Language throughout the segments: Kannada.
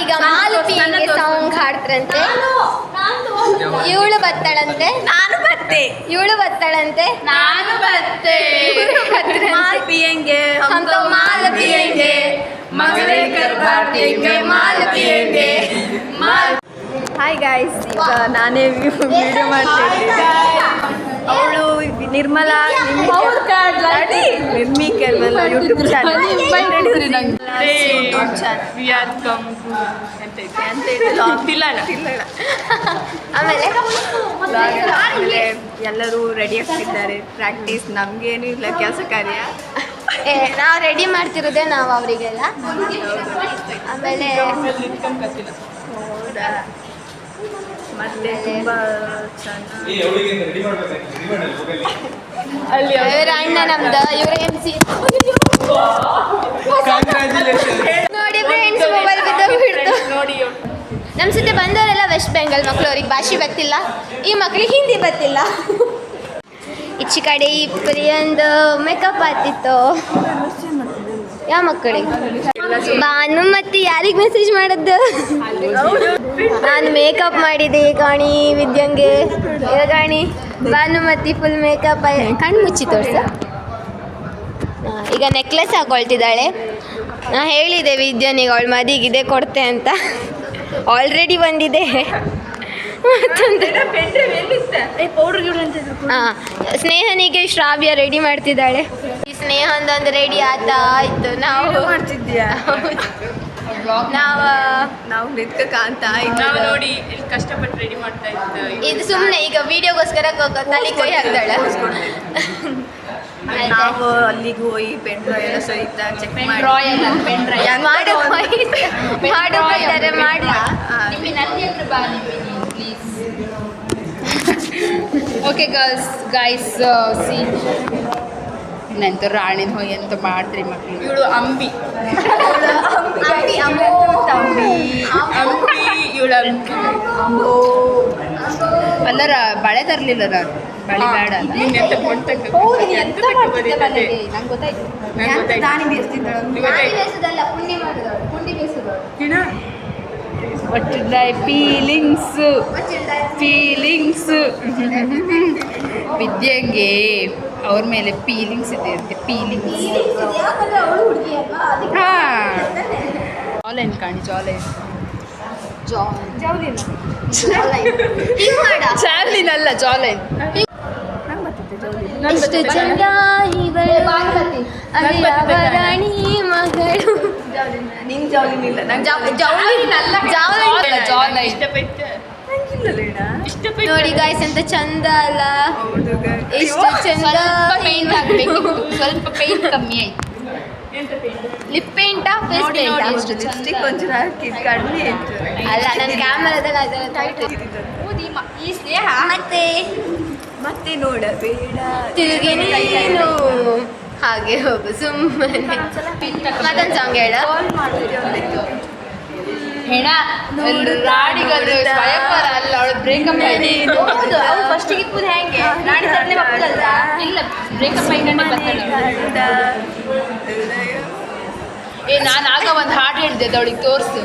ಈಗ ಮಾಲತಿ ಸಾಂಗ್ ಹಾಡ್ತಾರಂತೆ. ಇವಳು ಬತ್ತಾಳಂತೆ, ನಾನು ಬತ್ತೆ. ಇವಳು ಬತ್ತಾಳಂತೆ, ನಾನು ಬತ್ತೆ. ಮಾಲ್ ಪಿಯಂಗೆ हमको माल पिएंगे, ಮಗಳೇ ಕರ್ಬಾರ್ತಿಗೆ ಮಾಲ್ ಪಿಯಂಗೆ. ಹಾಯ್ ಗಾಯ್ಸ್, ಈಗ ನಾನೇ ವಿಡಿಯೋ ಮಾಡ್ತಾ ಇದ್ದೀನಿ. ಅವಳು ನಿರ್ಮಲಾ ನಿರ್ಮಿ ಕೆರ್ಮಲ ಯೂಟ್ಯೂಬ್ ಚಾನಲ್ ಆಮೇಲೆ ಎಲ್ಲರೂ ರೆಡಿ ಆಗ್ತಿದ್ದಾರೆ. ಪ್ರಾಕ್ಟೀಸ್ ನಮಗೇನು ಇಲ್ಲ, ಕೆಲಸ ಕಾರ್ಯ ನಾವು ರೆಡಿ ಮಾಡ್ತಿರೋದೇ ನಾವು ಅವರಿಗೆಲ್ಲ. ಆಮೇಲೆ ಮತ್ತೆ ತುಂಬ ಚೆನ್ನಾಗಿ ಇವ್ರ ಅಣ್ಣ ನಮ್ದು, ಇವ್ರ MC ನೋಡಿ ಫ್ರೆಂಡ್ಸ್, ಮೊಬೈಲ್ ಬಿದ್ದು ನೋಡಿ. ನಮ್ಮ ಜೊತೆ ಬಂದವರೆಲ್ಲ ವೆಸ್ಟ್ ಬೆಂಗಾಲ್ ಮಕ್ಕಳು, ಅವ್ರಿಗೆ ಭಾಷೆ ಗೊತ್ತಿಲ್ಲ, ಈ ಮಕ್ಳಿಗೆ ಹಿಂದಿ ಗೊತ್ತಿಲ್ಲ. ಈಚೆ ಕಡೆ ಈ ಪ್ರಿಯಂದು ಮೇಕಪ್ ಆತಿತ್ತು. ಯಾವ ಮಕ್ಕಳಿಗೆ? ಭಾನು ಮತ್ತೆ ಯಾರಿಗೆ ಮೆಸೇಜ್ ಮಾಡದ್ದು? ನಾನು ಮೇಕಪ್ ಮಾಡಿದೆ ಕಾಣಿ ವಿದ್ಯಂಗೆ. ಕಾಣಿ ಭಾನುಮತಿ ಫುಲ್ ಮೇಕಪ್ ಕಣ್ಣು ಮುಚ್ಚಿ ತೋರ್ಸ. ಈಗ ನೆಕ್ಲೆಸ್ ಹಾಕೊಳ್ತಿದ್ದಾಳೆ. ನಾ ಹೇಳಿದೆ ವಿದ್ಯನಿಗೆ ಅವಳು ಮದಿಗಿದೆ ಕೊಡ್ತೆ ಅಂತ. ಆಲ್ರೆಡಿ ಬಂದಿದೆ. ಸ್ನೇಹನಿಗೆ ಶ್ರಾವ್ಯ ರೆಡಿ ಮಾಡ್ತಿದ್ದಾಳೆ. ಈ ಸ್ನೇಹಂದೊಂದು ರೆಡಿ ಆಯ್ತು. ನಾವು ಮಾಡ್ತಿದ್ಯಾ? ನಾವು ನಿತ್ಕಂತ ನೋಡಿ ಕಷ್ಟಪಟ್ಟು ರೆಡಿ ಮಾಡ್ತಾ ಇದ್ದ. ಇದು ಸುಮ್ಮನೆ ಈಗ ವಿಡಿಯೋಗೋಸ್ಕರ ತಲೆ ಕೈ ಹಾಕ್ತಾಳೆ. ನಾವು ಅಲ್ಲಿಗೆ ಹೋಗಿ ಪೆನ್ ಡ್ರಾಯ್ ಎಲ್ಲ ಸಹಿತ ಚೆಕ್ ಮಾಡಿ ಓಕೆ ಗೈಸ್ ಸಿ ನಂತ ರಾಣಿನ ಹೋಗಿ ಅಂತ ಮಾಡ್ತೀರಿ ಮಕ್ಕಳು. ಇವಳು ಅಂಬಿ ತಂಬಿ ಇವಳು ಅಲ್ಲರ ಬಳೆ ತರಲಿಲ್ಲ ನಾನು. ಬಳೆ ಬೇಡ ಫೀಲಿಂಗ್ಸ್ ವಿದ್ಯೆಗೆ ಅವ್ರ ಮೇಲೆ ಫೀಲಿಂಗ್ಸ್ ಇದೆ ಅಂತೆ. ಫೀಲಿಂಗ್ಸ್ ಹಾಂ ಜಾಲೈನ್ ಕಾಣಿ ಜಾಲೈನ್ ಅಲ್ಲ ಜಾಲೈನ್. ಎಷ್ಟು ಚಂದ ರಾಣಿ ಮಗಳು. ನಿಂಗೆ ಜಾಲಿನ್ ಇಲ್ಲ, ನೋಡಿ ಗಾಯ್ಸ್ ಅಂತ ಚಂದ ಅಲ್ಲ, ಎಷ್ಟು ಚಂದ. ಪೇಂಟ್ ಹಾಕ್ಬೇಕಿತ್ತು, ಸ್ವಲ್ಪ ಪೇಂಟ್ ಕಮ್ಮಿ ಆಯ್ತು. ಲಿಪ್ ಪೇಂಟಾ ಫೇಸ್ ಪೇಂಟಾ? ಲಿಪ್ಸ್ಟಿಕ್ ಒಂಚೂರು ಹಾಕಿ ಕಡಿಮೆ ಆಯ್ತು. ಅಲ್ಲ, ನನ್ನ ಕ್ಯಾಮರಾದಲ್ಲಿ ಅದೆಲ್ಲ ಈ ಸ್ನೇಹ ಮತ್ತೆ ನೋಡಬೇಡ ತಿರುಗಿ ನೀನು ಹಾಗೆ ಹೋಗು ಸುಮ್ಮನೆ. ಮತ್ತೊಂದು ಸಾಂಗ್ ಹೇಳ. ಹೆಣ ರಾಣಿಗರು ಸ್ವಯಂವರ ಅಲ್ಲ, ಅವಳು ಬ್ರೇಕಪ್ ಆಯ್ತು. ಅವ್ರು ಫಸ್ಟಿಗೆ ಇಪ್ಪುದು ಹೆಂಗೆ? ರಾಣಿ ತರಲೆ ಮಕ್ಕಳಲ್ಲ. ಇಲ್ಲ, ಬ್ರೇಕಪ್ ಆಯ್ತು ಬರ್ತಾಳೆ. ನಾನು ಆಗ ಒಂದು ಹಾಡು ಹೇಳಿದ್ದೆ, ಅವಳಿಗೆ ತೋರಿಸು.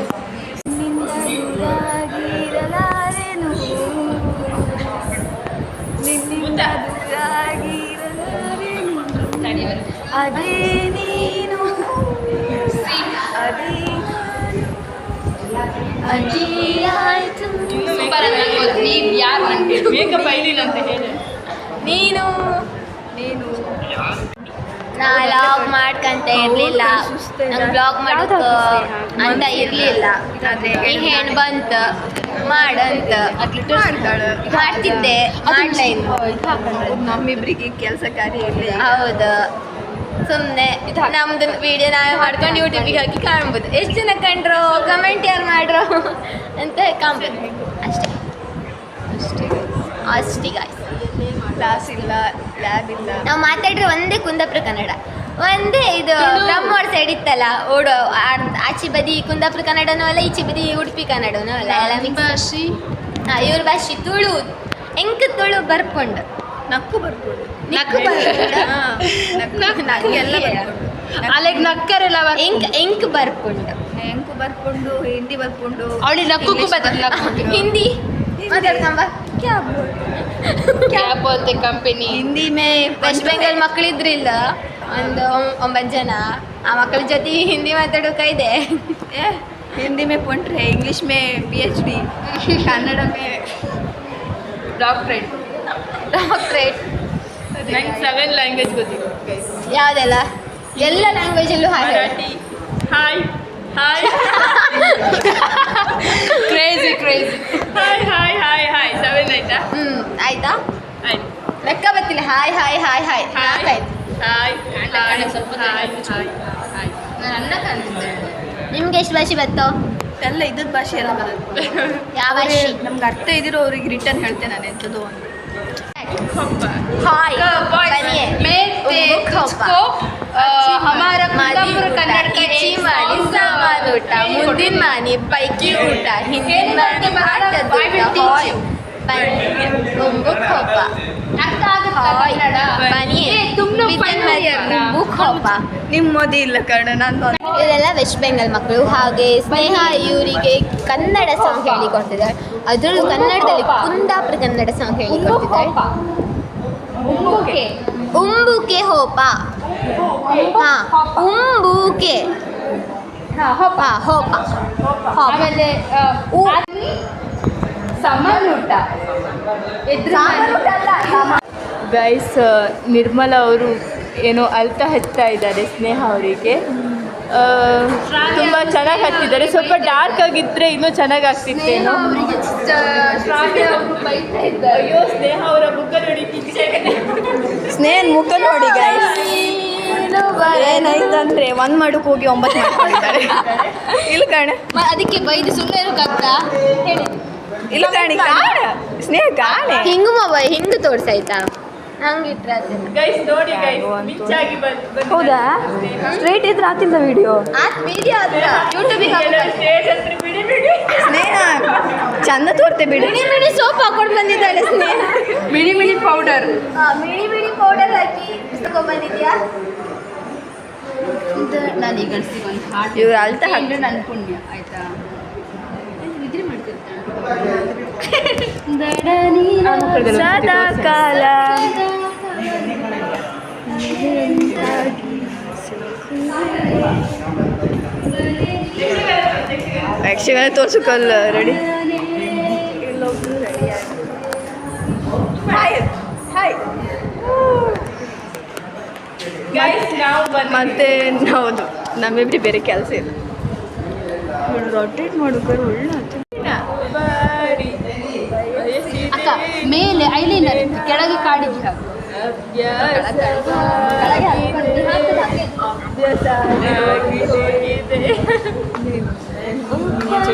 ಅದೇ ನೀನು ಅದೇ ಸೂಪರ್ ಅಂತ ಗೊತ್ತು. ನೀವು ಯಾರು ನನಗೆ ಮೇಕಪ್ ಐಲಿಲ್ಲ ಅಂತ ಹೇಳಿ ನೀನು ನೀನು ನಾ ಲಾಗ್ ಮಾಡ್ಕಂತ ಇರಲಿಲ್ಲ, ನಂಗೆ ಬ್ಲಾಗ್ ಮಾಡೋದು ಅಂತ ಇರಲಿಲ್ಲ. ಆದರೆ ಈ ಹೆಣ್ಣು ಬಂತು ಮಾಡಂತ ಮಾಡ್ತಿದ್ದೆ, ಮಾಡ್ತಾ ಇದ್ದೆ. ನಮ್ಮಿಬ್ರಿಗೆ ಕೆಲಸ ಕಾರ್ಯ ಇರಲಿ. ಹೌದು, ಸುಮ್ಮನೆ ನಮ್ದು ವಿಡಿಯೋ ನಾವೇ ಮಾಡ್ಕೊಂಡು ಯೂಟ್ಯೂಬಿಗೆ ಹಾಕಿ ಕಾಣ್ಬೋದು. ಎಷ್ಟು ಜನ ಕಂಡ್ರು, ಕಮೆಂಟ್ ಯಾರು ಮಾಡ್ರು ಅಂತ ಕಾಣ್ಬೋದು. ಅಷ್ಟೇ ಅಷ್ಟೇ ಗಾಯ್ಸ್. ಕ್ಲಾಸ್ ಇಲ್ಲ, ಲ್ಯಾಬ್ ಇಲ್ಲ. ನಾವು ಮಾತಾಡ್ರೆ ಒಂದೇ ಕುಂದಾಪುರ ಕನ್ನಡ, ಒಂದೇ ಇದು ಬ್ರಹ್ಮೋಡ್ ಸೈಡ್ ಇತ್ತಲ್ಲ, ಓಡೋ ಆಚೆ ಬದಿ ಕುಂದಾಪುರ ಕನ್ನಡನೂ ಅಲ್ಲ, ಈಚೆ ಬದಿ ಉಡುಪಿ ಕನ್ನಡನೂ ಅಲ್ಲ, ಎಲ್ಲ ಮಿಕ್ಸ್. ಇವ್ರ ಭಾಷೆ ತುಳು, ಹೆಂಗೆ ತುಳು ಬರ್ಕೊಂಡು ನಕ್ಕು ಬರ್ಬೋದು. ನಕ್ಕು ನಕ್ಕು ಎಲ್ಲ ಅಲ್ಲಿಗೆ ನಕ್ಕರೆಲ್ಲ ಎಂಕ್ ಬರ್ಪುಂಡು ಎಂಕು ಬರ್ಕೊಂಡು ಹಿಂದಿ ಬರ್ಕೊಂಡು ಅವಳಿ ನಕ್ಕೂ ಬರ್ತದೆ ಹಿಂದಿ ಮಾತಾಡ್ಕೊಂಬ क्या बोलते कंपनी ಹಿಂದಿ ಮೇ ವೆಸ್ಟ್ ಬೆಂಗಾಲ್ ಮಕ್ಕಳಿದ್ರಿಲ್ಲ ಒಂದು 9 ಜನ ಆ ಮಕ್ಕಳ ಜೊತೆ ಹಿಂದಿ ಮಾತಾಡೋಕೆ ಇದೆ ए, हिंदी में पढ़ रहे इंग्लिश में PhD कन्नड़ में ಡಾಕ್ಟ್ರೇಟ್ ಡಾಕ್ಟ್ರೇಟ್ ನಂಗೆ 7 ಲ್ಯಾಂಗ್ವೇಜ್ ಗೊತ್ತಿದೆ ಯಾವುದೆಲ್ಲ ಎಲ್ಲ ಲ್ಯಾಂಗ್ವೇಜಲ್ಲೂ ಹಾಗೆ ಮರಾಠಿ ಹಾಯ್ ಹಾಯ್ ಕ್ರೇಜಿ ಹಾಯ್ ಹಾಯ್ ಹಾಯ್ ಹಾಯ್ 7 ಆಯ್ತಾ ಆಯ್ತಾ ಆಯ್ತು ಲೆಕ್ಕ ಗೊತ್ತಿಲ್ಲ ಹಾಯ್ ಹಾಯ್ ಹಾಯ್ ಹಾಯ್ ನಾಲ್ಕಾಯ್ತು ಹಾಯ್ ಹಾಯ್ ಸ್ವಲ್ಪ ಹಾಯ್ ಹಾಯ್ ಹಾಯ್ ನಾನು ಅನ್ನ ಕಾಣಿಸಿದ್ದೆ ನಿಮ್ಗೆ ಎಷ್ಟು ಭಾಷೆ ಬರ್ತೋ ಎಲ್ಲ ಇದ್ದದ ಭಾಷೆ ಎಲ್ಲ ಬರುತ್ತೆ ಯಾವ ಭಾಷೆ ನಮ್ಗೆ ಅರ್ಥ ಇದಿರೋ ಅವ್ರಿಗೆ ರಿಟರ್ನ್ ಹೇಳ್ತೇನೆ ನಾನು ಎಂಥದ್ದು ಒಂದು ಹಾಯ್ ಬನ್ನಿಯೇ मैं तुझको हमारा कुंदापुर कन्नड़ का ಕಿಚಿ ಮಾಡಿ ಸಾಮಾನು ಊಟ ಮುಂದಿನ ಮಾನಿ ಪೈಕಿ ಊಟ ಹಿಂದಿನ ಮಾನಿ ಭಾರತದ ಊಟ ಹಾಯ್ ಬನ್ನಿ ಗುಂಬು ಖೋಪ ಅರ್ಥ ಆಗುತ್ತಾ ಕನ್ನಡ ಬನ್ನಿಯೇ ತುಮ್ನು ಗುಂಬು ಖೋಪ ನಿಮ್ಮ ಮೋದಿ ಇಲ್ಲ ಕನ್ನಡ ನಾನು ಇವರೆಲ್ಲ ವೆಸ್ಟ್ ಬೆಂಗಾಲ್ ಮಕ್ಕಳು ಹಾಗೆ ಸ್ನೇಹ ಇವರಿಗೆ ಕನ್ನಡ ಸಾಂಗ್ ಹೇಳಿಕೊಡ್ತಿದ್ದಾರೆ ಅದರಲ್ಲೂ ಕನ್ನಡದಲ್ಲಿ ಕುಂದಾಪುರ ಕನ್ನಡ ಸಾಂಗ್ ಹೇಳಿಕೊಡ್ತಿದ್ದಾರೆ ಉಂಬುಕೆ ಉಂಬುಕೆ ಹೋಪ ಹಾ ಉಂಬುಕೆ ಹೋಪ ಹೋಪ ಹೋಪ ಆಮೇಲೆ ಸಾಮಾನು ಊಟ ಗೈಸ್ ನಿರ್ಮಲಾ ಅವರು ಏನೋ ಅಳ್ತಾ ಹಚ್ತಾ ಇದ್ದಾರೆ ಸ್ನೇಹ ಅವರಿಗೆ ತುಂಬ ಚೆನ್ನಾಗಿ ಹತ್ತಿದ್ದಾರೆ ಸ್ವಲ್ಪ ಡಾರ್ಕ್ ಆಗಿದ್ರೆ ಇನ್ನೂ ಚೆನ್ನಾಗಿ ಆಗ್ತಿತ್ತೇನೋ ಅವರಿಗೆ ಶ್ರಾವ್ಯ ಅವರು ಬೈತಾ ಇದ್ದಾರೆ ಅಯ್ಯೋ ಸ್ನೇಹ ಅವರ ಮುಖ ನೋಡಿ ಸ್ನೇಹ ಮುಖ ನೋಡಿ ಗೈಸ್ ಏನಾಯ್ತಂದ್ರೆ 1 ಮಾಡಕ್ಕೆ ಹೋಗಿ 9 ಮಾಡ್ಕೊಂಡಿದ್ದಾರೆ ಇಲ್ಲ ಕಾಣ ಅದಕ್ಕೆ ಬೈದು ಸುಮ್ಮನೆ ಇರೋಕ್ಕಾಗ್ತಾ ಹೇಳಿ ಇಲ್ಲ ಕಾಣಿ ಕಾಣ ಸ್ನೇಹ ಕಾಣೆ ಹಿಂಗು ಮೊಬೈಲ್ ಹಿಂಗು ತೋರ್ಸಾಯ್ತಾ ಹಂಗೆ ಇಟ್ರೆ ಗೈಸ್ ನೋಡಿ ಗೈಸ್ ಮಿಂಚಾಗಿ ಬಂದು ಹೌದಾ ಸ್ಟ್ರೈಟ್ ಇದ್ರೆ ಆತಿಲ್ಲ ವಿಡಿಯೋ ವಿಡಿಯೋ ಯೂಟ್ಯೂಬಿಗೆ ಸ್ಟೇಜ್ ಹತ್ರ ಬಿಡಿ ಬಿಡಿ ಸ್ನೇಹ ಚಂದ ತೋರ್ತೆ ಬಿಡಿ ಮಿಣಿ ಮಿಣಿ ಸೋಪ್ ಹಾಕೊಂಡು ಬಂದಿದ್ದಾಳೆ ಸ್ನೇಹ ಮಿಣಿ ಮಿಣಿ ಪೌಡರ್ ಮಿಣಿ ಮಿಣಿ ಪೌಡರ್ ಹಾಕಿ ತಗೊಂಡ್ಬಂದಿದ್ಯಾ ನಾನು ಈಗ ಒಂದು ಹಾಡು ಇವ್ರು ಅಳ್ತಾ ಹಾಕಿದ್ರೆ ನನ್ನ ಪುಣ್ಯ ಆಯ್ತಾ ನಿದ್ರೆ ಮಾಡ್ತಿರ್ತಾರೆ ಸದಾ ಕಾಲ ಯಕ್ಷಗಾನ ತೋರ್ಸಕ್ಕಲ್ಲ ರೆಡಿ ಗೈಸ್ ನಾವು ಮತ್ತೆ ಹೌದು ನಮ್ಮಿಬ್ರಿ ಬೇರೆ ಕೆಲಸ ಇಲ್ಲ ರೊಟೇಟ್ ಮಾಡೋಕೆ ಒಳ್ಳೆ ಅಕ್ಕ ಮೇಲೆ ಐಲೈನರ್ ಕೆಳಗೆ ಕಾಡಿಗೆ ಹಾಕು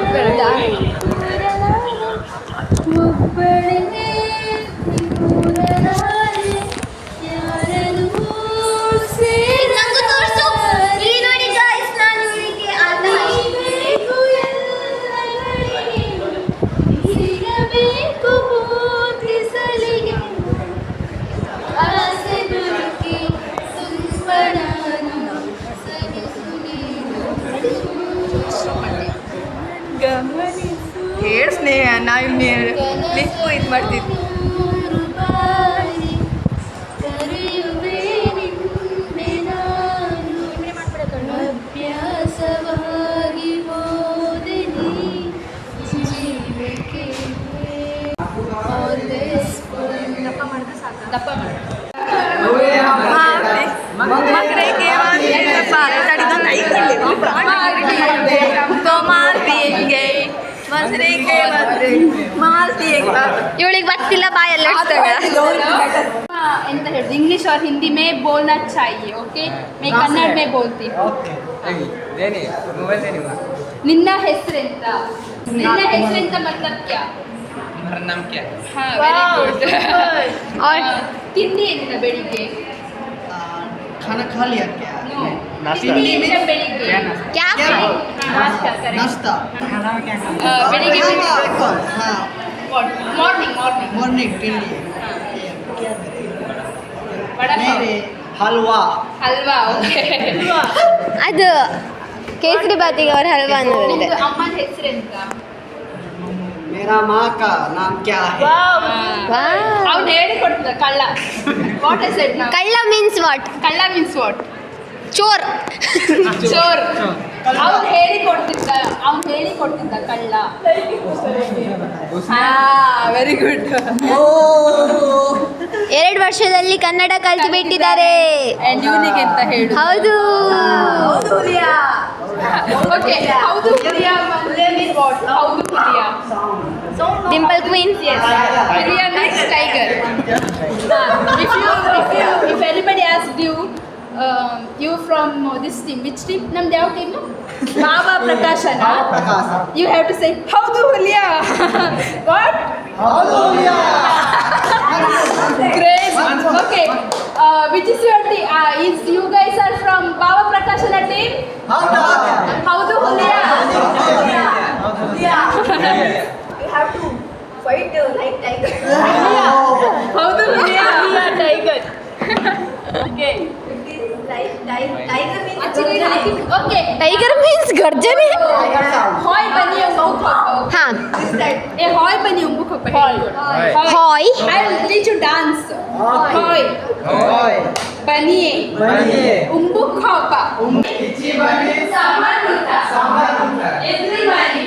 ಕೆಳಗೆ ನಂಗೂ ತೋರ್ಸು ಇಲ್ಲಿ ನೋಡಿ ಗಾಯ್ಸ್ ನಾನು ಇವರಿಗೆ ಹೇಳಿ ಸ್ನೇಹ ನಾವು ಲಿಸ್ಪು ಇದು ಮಾಡ್ತಿದ್ವಿ ದಪ್ಪ ಮಾಡಿ ಇವಳಿಗೆ ಗೊತ್ತಿಲ್ಲ ಬಾಯಲ್ಲ ಎಂತ ಹೇಳಿದ್ರು ಇಂಗ್ಲಿಷ್ और हिंदी में बोलना चाहिए ओके मैं कन्नड़ में बोलती हूँ ನಿನ್ನ ಹೆಸರೆಂತ मतलब क्या तुम्हारा नाम क्या है? हाँ वेरी गुड और ತಿಂಡಿ ಎಂತ ಬೆಳಿಗ್ಗೆ खाना खा लिया क्या? ತಿಂಡಿ ಎಂತ ಬೆಳಿಗ್ಗೆ क्या नाश्ता? ಕ್ಯಾ ನಾಷ್ಟಾ ಕರೆಕ್ಟ್ नाश्ता खाना में क्या खाना? ಬೆಳಿಗ್ಗೆ हाँ ಮಾರ್ನಿಂಗ್ मॉर्निंग के लिए वड़ा पाव मेरे हलवा ಹಲ್ವಾ ಓಕೆ ಅದು ಕೇಸರಿ ಬಾತಿಗೆ ಅವ್ರ ಹಲ್ವಾ ಅನ್ನೋದಂತೆ. ಅಮ್ಮನ ಹೆಸರೆಂತ? मेरा माँ का नाम क्या है ಅವ್ನು ಹೇಳಿ ಕೊಡ್ತಿದ್ದ ಕಳ್ಳ. ವಾಟ್ ಇಸ್ ಇಟ್ ನಾ? ಕಳ್ಳ ಮೀನ್ಸ್ ವಾಟ್? ಕಳ್ಳ ಮೀನ್ಸ್ ವಾಟ್? ಚೋರ್. ಚೋರ್. ಅವ್ನು ಹೇಳಿ ಕೊಡ್ತಿದ್ದ ಕಳ್ಳ. Very good. 2 ವರ್ಷದಲ್ಲಿ ಕನ್ನಡ ಕಲ್ತು ಬಿಟ್ಟಿದ್ದಾರೆ. ಅಂಡ್ ಇವನಿಗೆ ಅಂತ ಹೇಳು. ಹೌದು. ಓಕೆ ಹೌದು ಪ್ರಿಯಾ ಮೀನ್ಸ್ ವಾಟ್? ಹೌದು Priya. Dimple queen. Priya means tiger. If anybody asked you, you from this team, which team? Namdu ಯಾವ team? Baba Prakashana. You have to say howdu Priya. What? Great. Okay. Which is your team? Is you guys are from Baba Prakashana team? Howdu Priya. ಹೌದು Priya. Tiger. Okay okay tiger means ಗರ್ಜನೆ. ಹಾಯ್ ಬನ್ನಿ ಉಂಬುಕ್ ಹಾ. ಏ ಹಾಯ್ ಬನ್ನಿ ಉಂಬುಕ್ ಹಾಯ್. I will teach you dance. ಹಾಯ್ ಬನ್ನಿ ಉಂಬುಕ್ ಹಾಪ ಸಾಮಾನ್ ಊಟ ಎದ್ರಿ ಮಾಡಿ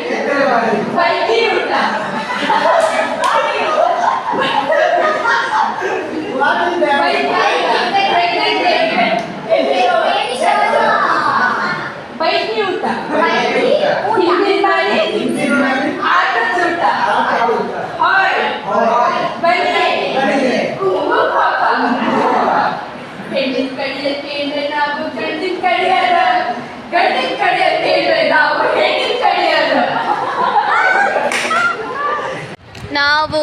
ಬೈಕಿ ಊಟ ಬೈಕಿ ಊಟ ಹಿಂದಿನ ಮಾಡಿ ಆಟದ ಊಟ ಹಾಯ್ ಬನ್ನಿ ಉಂಬುಕ್ ಹಾಪ ಹೆಣ್ಣಿನ ಕಡಿಯಕ್ಕೆ ನಾವು ಗಂಡಿನ ಕಡಿಯಲ್ಲ ಗಂಡಿನ ಕಡಿಯಕ್ಕೆ ನಾವು ಹೆಣ್ಣಿನ ಕಡಿಯಲ್ಲ. ನಾವು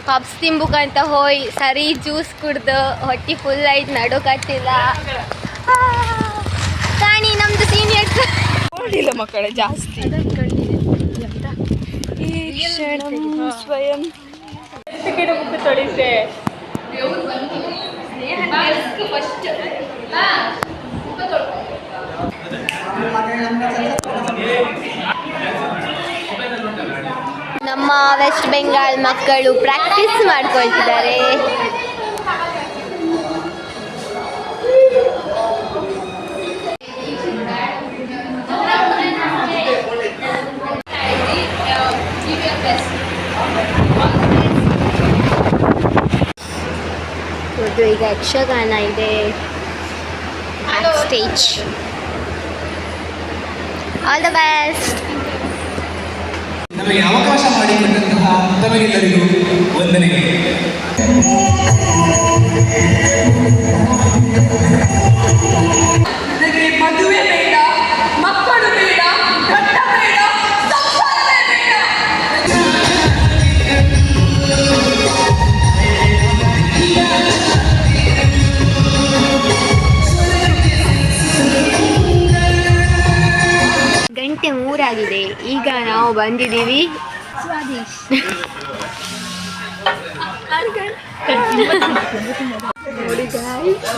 ಪಬ್ಸ್ ತಿಂಬುಕಂತ ಹೋಯ್ ಸರಿ ಜ್ಯೂಸ್ ಕುಡ್ದು ಹೊಟ್ಟೆ ಫುಲ್ ಆಯ್ತು, ನಡುಕತ್ತಿಲ್ಲ. ಕಾಣಿ ನಮ್ದು ಸೀನಿಯರ್ಸ್ ನೋಡಿಲ್ಲ ಮಕ್ಕಳೇ ಜಾಸ್ತಿ. ಸ್ವಯಂ ಟಿಕೆಟ್ ಬುಕ್ ತೊಳಿತೆ. ನಮ್ಮ ವೆಸ್ಟ್ ಬೆಂಗಾಲ್ ಮಕ್ಕಳು ಪ್ರಾಕ್ಟೀಸ್ ಮಾಡ್ಕೊಳ್ತಿದ್ದಾರೆ. ಇದು ಈಗ ಯಕ್ಷಗಾನ ಇದೆ ಸ್ಟೇಜ್. All the best. ನಮಗೆ ಅವಕಾಶ ಮಾಡಿಕೊಟ್ಟಂತಹ ತಮಗೆಲ್ಲರಿಗೂ ವಂದನೆಗಳು. ನನಗೆ ಮದುವೆ ಬೇಡ, ಮಕ್ಕಳು ಬೇಡ, ಗಂಡ ಬೇಡ, ಸಂಸಾರವೇ ಬೇಡ. ಗಂಟೆ 3 ಆಗಿದೆ. ಈಗ ನಾವು ಬಂದಿದ್ದೀವಿ ನೋಡಿ ಗಾಯ್ಸ್.